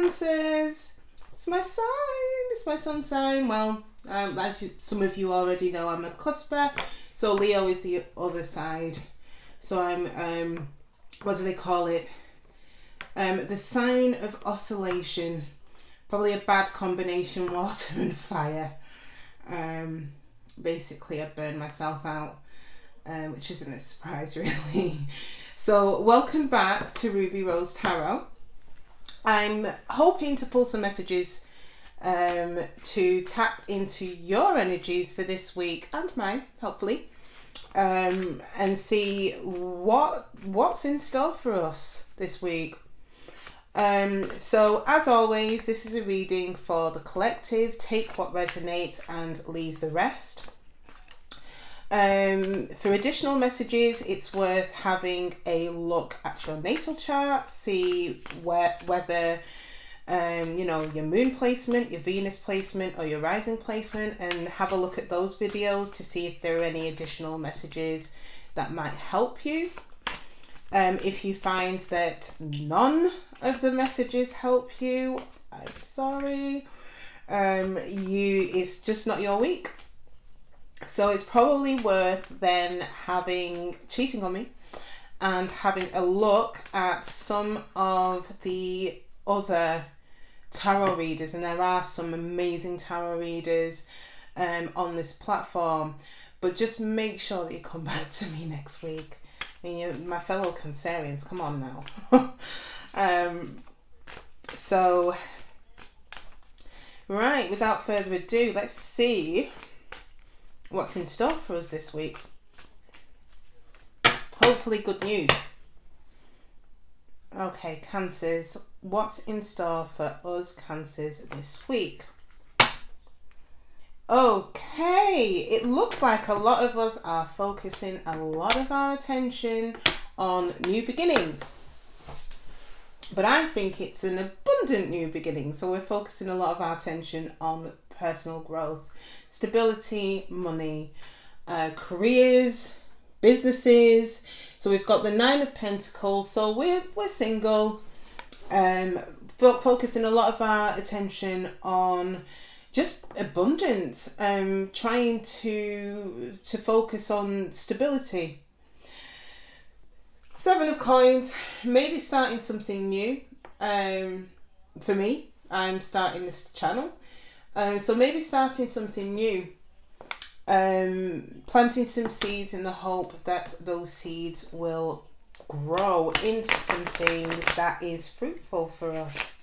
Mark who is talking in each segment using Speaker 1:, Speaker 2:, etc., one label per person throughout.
Speaker 1: Cancers. It's my sign. It's my sun sign. Well, some of you already know, I'm a cusper. So Leo is the other side. So I'm, what do they call it? The sign of oscillation. Probably a bad combination, water and fire. Basically, I burned myself out, which isn't a surprise really. So welcome back to Ruby Rose Tarot. I'm hoping to pull some messages to tap into your energies for this week and mine, hopefully, and see what's in store for us this week. So as always, this is a reading for the collective. Take what resonates and leave the rest. For additional messages, it's worth having a look at your natal chart, see whether your moon placement, your Venus placement, or your rising placement, and have a look at those videos to see if there are any additional messages that might help you. If you find that none of the messages help you, I'm sorry. It's just not your week. So it's probably worth then cheating on me and having a look at some of the other tarot readers, and there are some amazing tarot readers on this platform, but just make sure that you come back to me next week. I mean, my fellow Cancerians, come on now. Right, without further ado, let's see what's in store for us this week. Hopefully good news. Okay, Cancers, what's in store for us Cancers this week? Okay, it looks like a lot of us are focusing a lot of our attention on new beginnings. But I think it's an abundant new beginning. So we're focusing a lot of our attention on personal growth, stability, money, careers, businesses. So we've got the 9 of Pentacles. So we're single, focusing a lot of our attention on just abundance, trying to focus on stability. 7 of Coins, maybe starting something new. For me, I'm starting this channel. So maybe starting something new. Planting some seeds in the hope that those seeds will grow into something that is fruitful for us.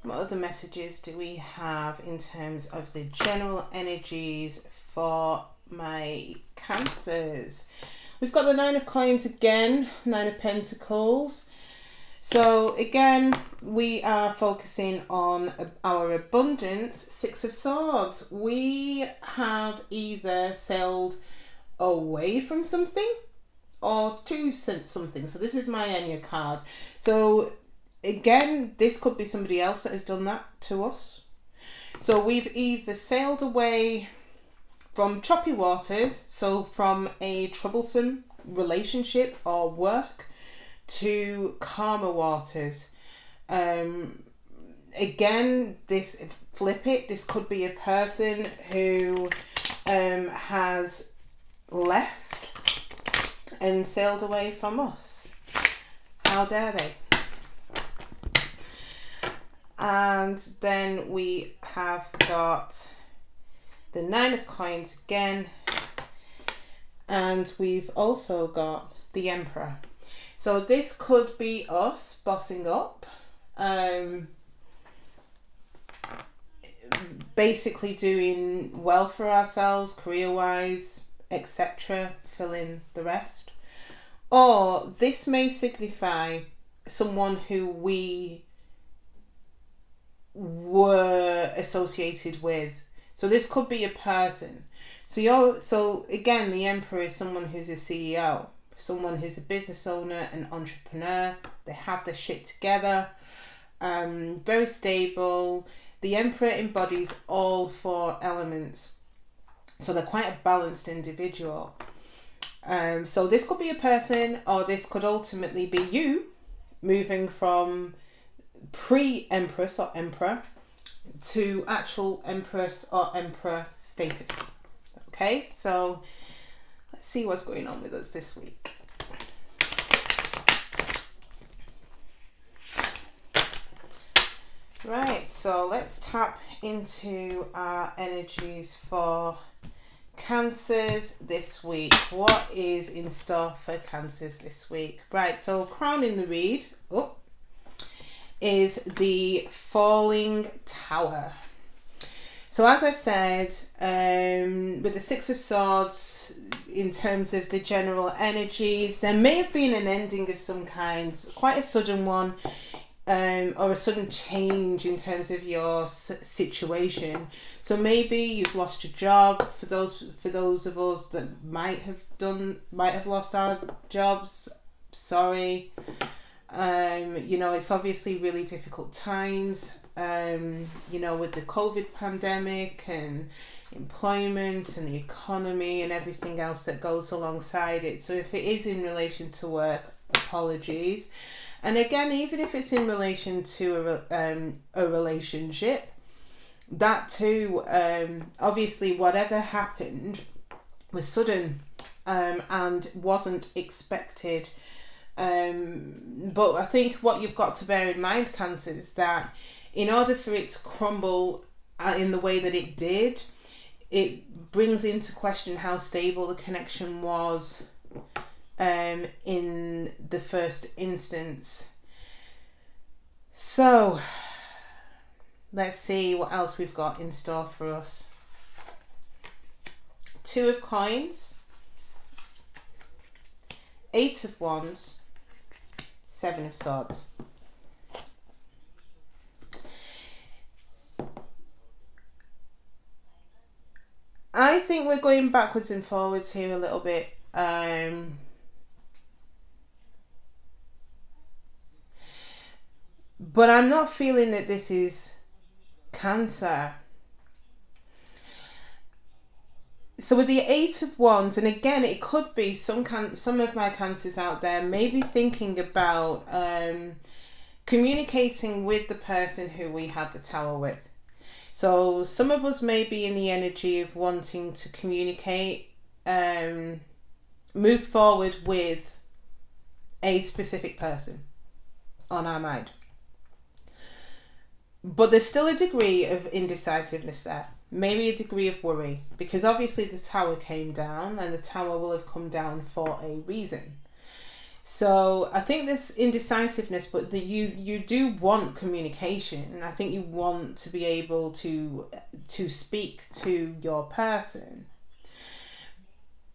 Speaker 1: What other messages do we have in terms of the general energies for my Cancers? We've got the 9 of Coins again, 9 of Pentacles. So again, we are focusing on our abundance. 6 of Swords. We have either sailed away from something or to something. So this is my Enya card. So again, this could be somebody else that has done that to us. So we've either sailed away from choppy waters, so from a troublesome relationship or work, to calmer waters. Again, this could be a person who has left and sailed away from us. How dare they? And then we have got the 9 of Coins again, and we've also got the Emperor. So this could be us bossing up, basically doing well for ourselves, career-wise, etc., fill in the rest. Or this may signify someone who we were associated with. So this could be a person. So again, the Emperor is someone who's a CEO, someone who's a business owner, an entrepreneur. They have their shit together, very stable. The Emperor embodies all 4 elements, so they're quite a balanced individual. So this could be a person, or this could ultimately be you moving from pre-empress or emperor to actual empress or emperor status. Okay, so let's see what's going on with us this week. Right, so let's tap into our energies for Cancers this week. What is in store for Cancers this week? Right, so crowning the read is the Falling Tower. So as I said, with the Six of Swords, in terms of the general energies, there may have been an ending of some kind, quite a sudden one, or a sudden change in terms of your situation. So maybe you've lost your job. For those of us that might have lost our jobs, sorry. It's obviously really difficult times. With the COVID pandemic and employment and the economy and everything else that goes alongside it. So if it is in relation to work, apologies. And again, even if it's in relation to a relationship, that too, obviously whatever happened was sudden and wasn't expected. But I think what you've got to bear in mind, Cancer, is that in order for it to crumble in the way that it did, it brings into question how stable the connection was in the first instance. So let's see what else we've got in store for us. Two of Coins, Eight of Wands, Seven of Swords. I think we're going backwards and forwards here a little bit. But I'm not feeling that this is Cancer. So with the Eight of Wands, and again, it could be some of my Cancers out there maybe thinking about communicating with the person who we had the Tower with. So some of us may be in the energy of wanting to communicate, move forward with a specific person on our mind. But there's still a degree of indecisiveness there. Maybe a degree of worry. Because obviously the Tower came down, and the Tower will have come down for a reason. So I think there's indecisiveness, but that you do want communication. I think you want to be able to speak to your person.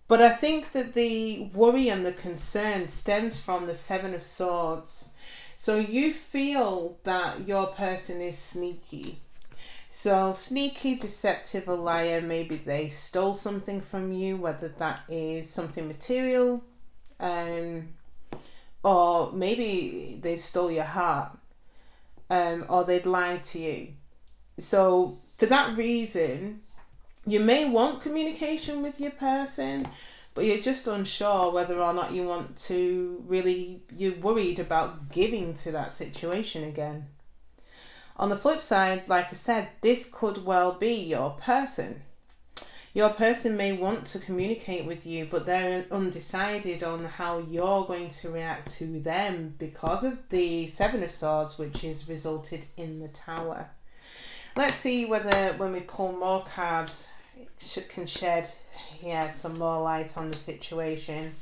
Speaker 1: But I think that the worry and the concern stems from the Seven of Swords. So you feel that your person is sneaky. So sneaky, deceptive, a liar. Maybe they stole something from you, whether that is something material, or maybe they stole your heart, or they'd lied to you. So for that reason, you may want communication with your person, but you're just unsure whether or not you want to really, you're worried about giving to that situation again. On the flip side, like I said, this could well be your person. Your person may want to communicate with you, but they're undecided on how you're going to react to them because of the Seven of Swords, which has resulted in the Tower. Let's see whether when we pull more cards, it can shed some more light on the situation.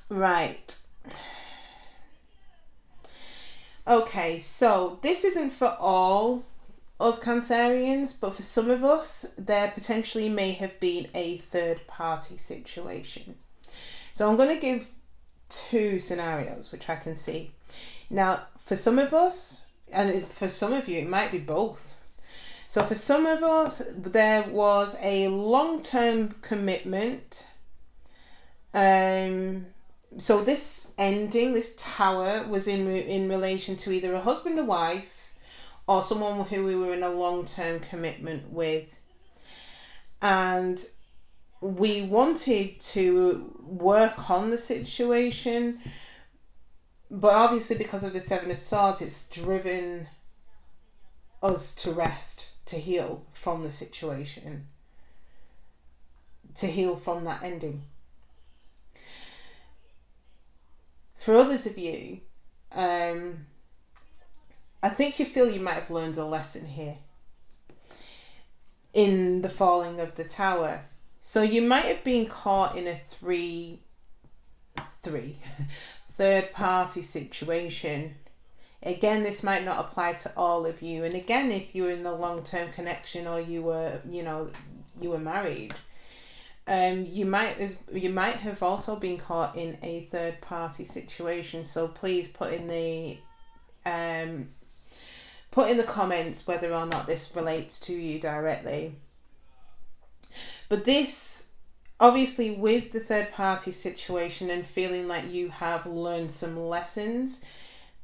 Speaker 1: Right. Okay, so this isn't for all us Cancerians, but for some of us, there potentially may have been a third party situation. So I'm going to give two scenarios which I can see. Now, for some of us, and for some of you, it might be both. So for some of us, there was a long-term commitment. So this ending, this Tower, was in relation to either a husband or wife, or someone who we were in a long-term commitment with. And we wanted to work on the situation, But obviously because of the Seven of Swords, it's driven us to rest, to heal from the situation, to heal from that ending. For others of you, I think you feel you might have learned a lesson here in the falling of the tower. So you might have been caught in a third party situation. Again, this might not apply to all of you. And again, if you were in a long-term connection or you were married, you might have also been caught in a third party situation. So please put in the comments whether or not this relates to you directly. But this, obviously, with the third party situation and feeling like you have learned some lessons,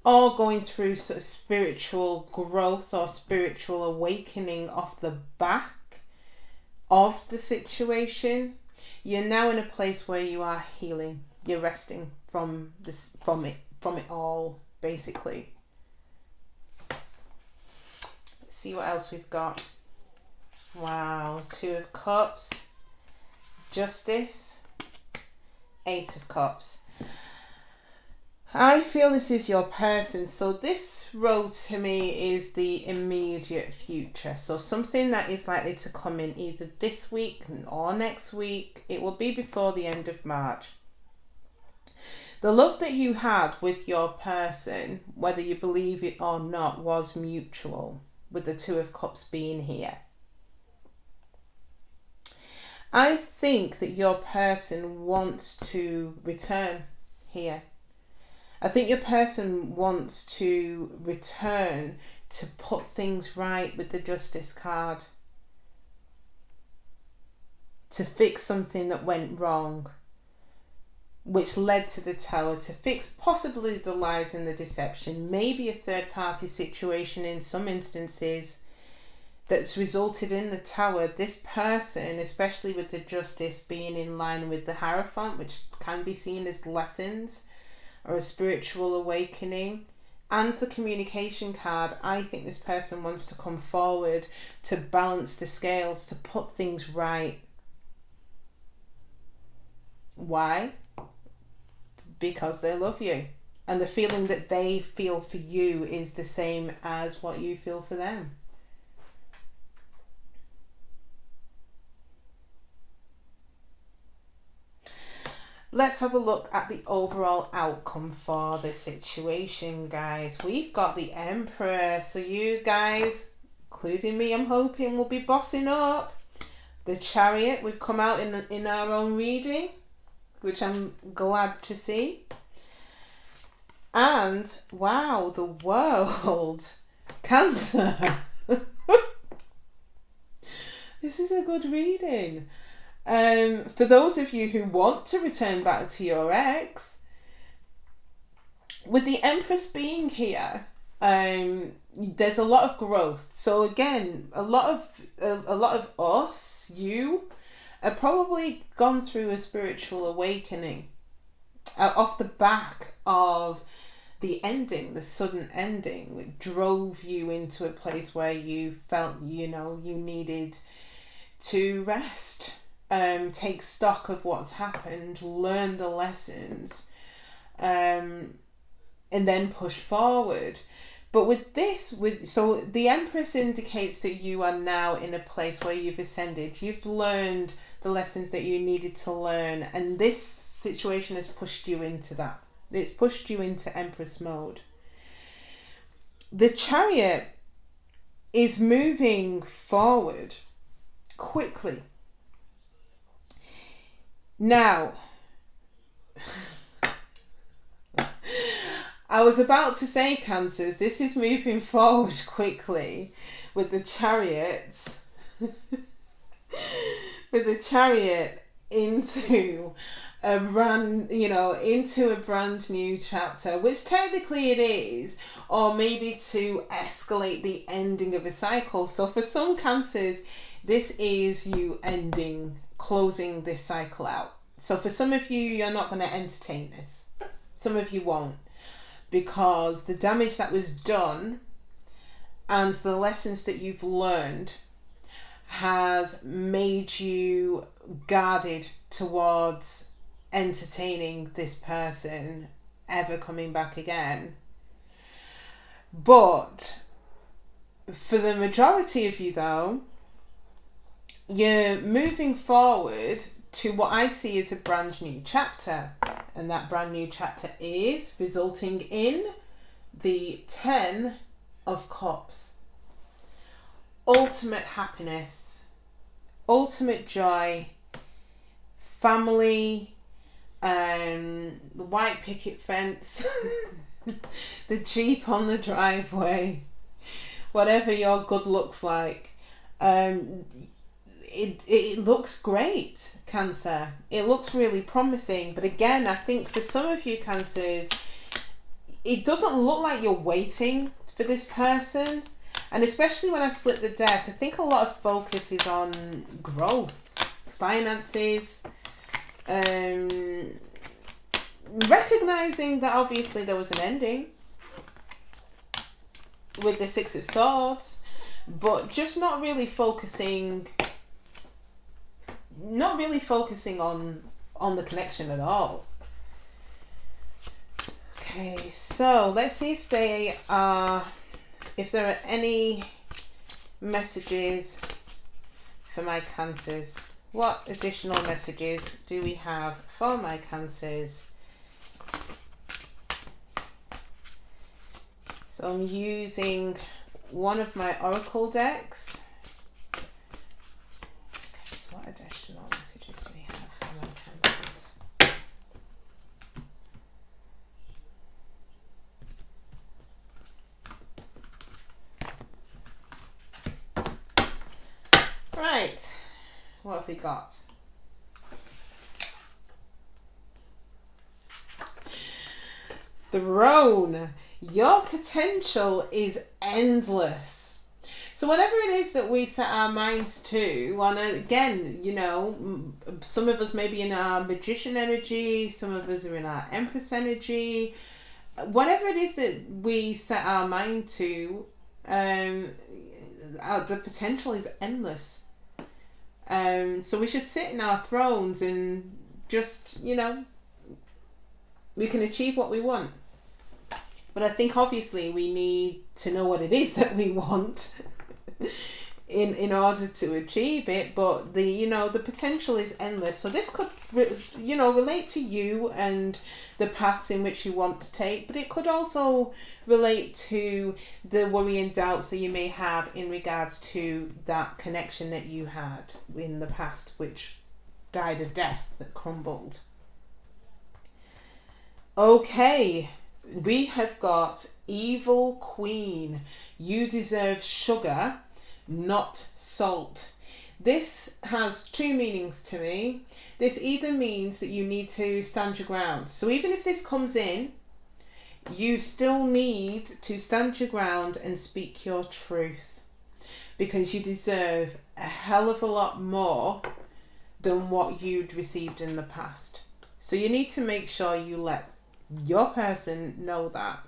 Speaker 1: or going through sort of spiritual growth or spiritual awakening off the back of the situation, you're now in a place where you are healing. You're resting from it all, basically. Let's see what else we've got. Wow, Two of Cups, Justice, Eight of Cups. I feel this is your person. So this road to me is the immediate future. So something that is likely to come in either this week or next week. It will be before the end of March. The love that you had with your person, whether you believe it or not, was mutual, with the Two of Cups being here. I think that your person wants to return here. I think your person wants to return to put things right with the Justice card. To fix something that went wrong, which led to the Tower. To fix possibly the lies and the deception. Maybe a third party situation in some instances that's resulted in the Tower. This person, especially with the Justice being in line with the Hierophant, which can be seen as lessons or a spiritual awakening, and the Communication card, I think this person wants to come forward to balance the scales, to put things right. Why? Because they love you, and the feeling that they feel for you is the same as what you feel for them. Let's have a look at the overall outcome for the situation, guys. We've got the Emperor. So you guys, including me, I'm hoping, will be bossing up. The Chariot, we've come out in our own reading, which I'm glad to see. And, wow, the World. Cancer. This is a good reading. For those of you who want to return back to your ex, with the Empress being here, there's a lot of growth. So again, a lot of us, you, have probably gone through a spiritual awakening off the back of the ending, the sudden ending, which drove you into a place where you felt, you needed to rest. Take stock of what's happened, learn the lessons, and then push forward. But with this, so the Empress indicates that you are now in a place where you've ascended. You've learned the lessons that you needed to learn, and this situation has pushed you into that. It's pushed you into Empress mode. The Chariot is moving forward quickly. Now, I was about to say, Cancers, this is moving forward quickly with the Chariot, into a brand new chapter, which technically it is, or maybe to escalate the ending of a cycle. So for some Cancers, this is you closing this cycle out. So for some of you, you're not going to entertain this. Some of you won't. because the damage that was done and the lessons that you've learned has made you guarded towards entertaining this person ever coming back again. But for the majority of you though, you're moving forward to what I see as a brand new chapter, and that brand new chapter is resulting in the 10 of Cups. Ultimate happiness, ultimate joy, family, the white picket fence, the Jeep on the driveway, whatever your good looks like. It looks great, Cancer. It looks really promising. But again, I think for some of you Cancers, it doesn't look like you're waiting for this person. And especially when I split the deck, I think a lot of focus is on growth, finances, recognizing that obviously there was an ending with the Six of Swords, but just not really focusing on the connection at all. Okay, so let's see if there are any messages for my Cancers. What additional messages do we have for my Cancers? So I'm using one of my Oracle decks. Okay, so what additional messages do we have for my Cancers? Right, what have we got? Throne. Your potential is endless. So whatever it is that we set our minds to, and again, you know, some of us may be in our Magician energy, some of us are in our Empress energy. Whatever it is that we set our mind to, the potential is endless. So we should sit in our thrones and just, you know, we can achieve what we want. But I think obviously we need to know what it is that we want in order to achieve it. But the potential is endless. So this could relate to you and the paths in which you want to take, but it could also relate to the worry and doubts that you may have in regards to that connection that you had in the past, which died a death that crumbled. Okay. We have got Evil Queen. You deserve sugar, not salt. This has two meanings to me. This either means that you need to stand your ground. So even if this comes in, you still need to stand your ground and speak your truth, because you deserve a hell of a lot more than what you'd received in the past. So you need to make sure you let your person know that.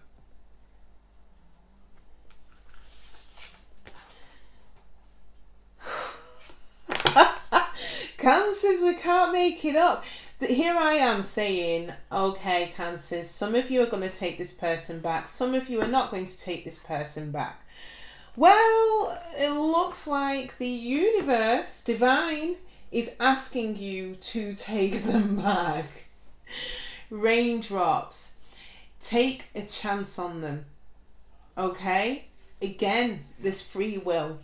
Speaker 1: Cancers, we can't make it up. Here I am saying, okay, Cancers, some of you are going to take this person back. Some of you are not going to take this person back. Well, it looks like the universe, divine, is asking you to take them back. Raindrops, take a chance on them. Okay, again, there's free will,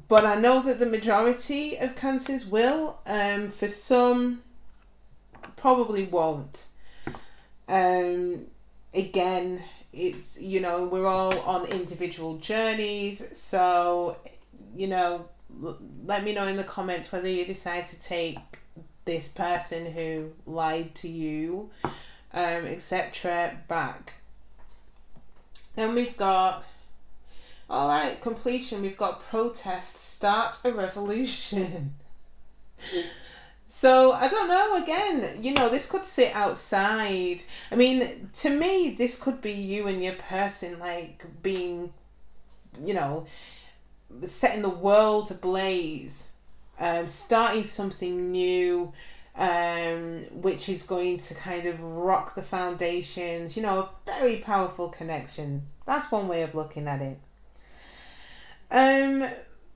Speaker 1: but I know that the majority of Cancers will. For some, probably won't. Again, it's, we're all on individual journeys, so let me know in the comments whether you decide to take this person who lied to you, etc. back. Then we've got, alright, completion. We've got protest, start a revolution. So I don't know, again, this could sit outside. I mean, to me, this could be you and your person, like, being, setting the world ablaze, starting something new, which is going to kind of rock the foundations, a very powerful connection. That's one way of looking at it.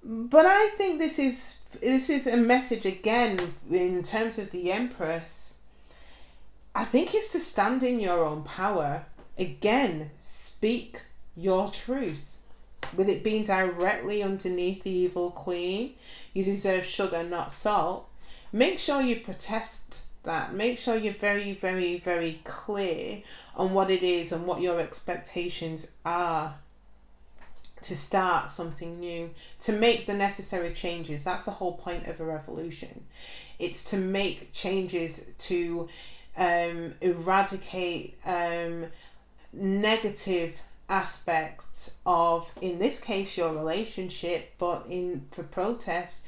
Speaker 1: But I think this is a message, again, in terms of the Empress. I think it's to stand in your own power. Again, speak your truth. With it being directly underneath the evil queen, you deserve sugar, not salt. Make sure you protest that. Make sure you're very, very, very clear on what it is and what your expectations are to start something new, to make the necessary changes. That's the whole point of a revolution. It's to make changes to eradicate negative aspects of, in this case, your relationship, but for protest,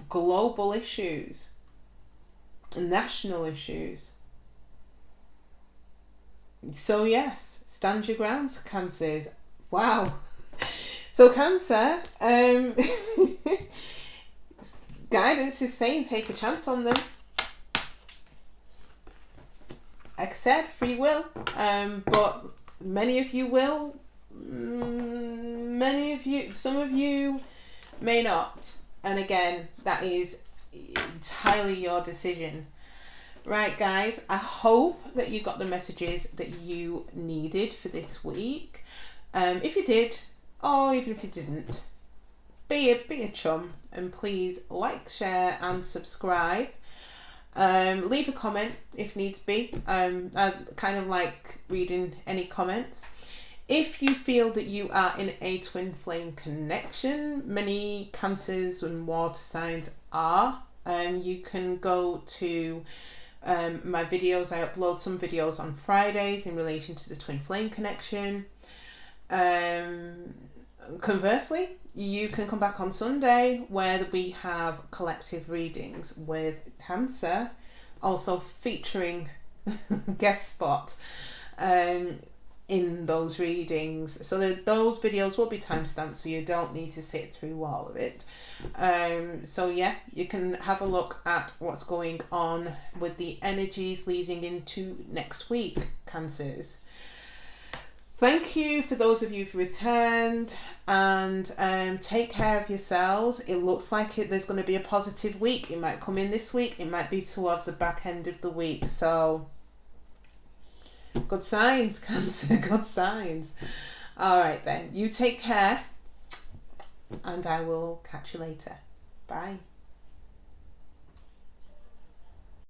Speaker 1: global issues, national issues. So yes, stand your grounds, Cancers. Wow. So Cancer, guidance is saying take a chance on them. Like I said, free will, but many of you will, some of you may not. And again, that is entirely your decision. Right, guys, I hope that you got the messages that you needed for this week. If you did, or even if you didn't, be a chum, and please like, share and subscribe. Leave a comment if needs be. I kind of like reading any comments. If you feel that you are in a twin flame connection, many Cancers and water signs are, you can go to my videos. I upload some videos on Fridays in relation to the twin flame connection. Conversely, you can come back on Sunday where we have collective readings with Cancer, also featuring guest spot in those readings. So those videos will be timestamped, so you don't need to sit through all of it. So yeah, you can have a look at what's going on with the energies leading into next week, Cancers. Thank you for those of you who returned, and take care of yourselves. It looks like there's going to be a positive week. It might come in this week. It might be towards the back end of the week. So, good signs, Cancer. Good signs. All right then. You take care, and I will catch you later. Bye.